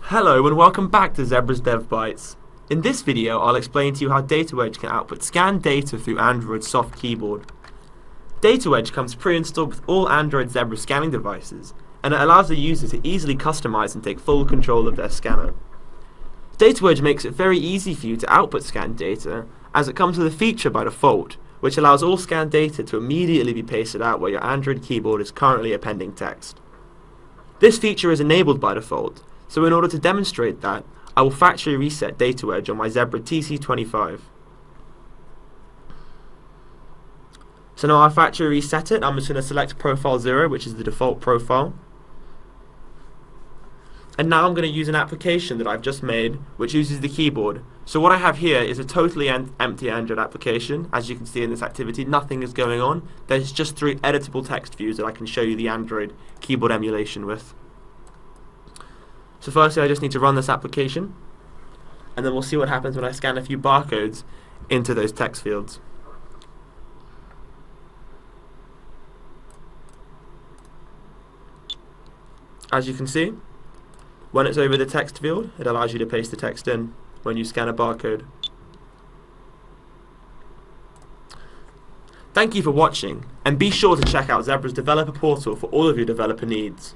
Hello and welcome back to Zebra's DevBites. In this video I'll explain to you how DataWedge can output scanned data through Android's soft keyboard. DataWedge comes pre-installed with all Android Zebra scanning devices, and it allows the user to easily customize and take full control of their scanner. DataWedge makes it very easy for you to output scanned data, as it comes with a feature by default, which allows all scanned data to immediately be pasted out where your Android keyboard is currently appending text. This feature is enabled by default, so in order to demonstrate that, I will factory reset DataWedge on my Zebra TC25. So now I've factory reset it. I'm just going to select Profile 0, which is the default profile. And now I'm going to use an application that I've just made, which uses the keyboard. So what I have here is a totally empty Android application. As you can see in this activity, nothing is going on. There's just 3 editable text views that I can show you the Android keyboard emulation with. So firstly, I just need to run this application, and then we'll see what happens when I scan a few barcodes into those text fields. As you can see, when it's over the text field, it allows you to paste the text in when you scan a barcode. Thank you for watching, and be sure to check out Zebra's developer portal for all of your developer needs.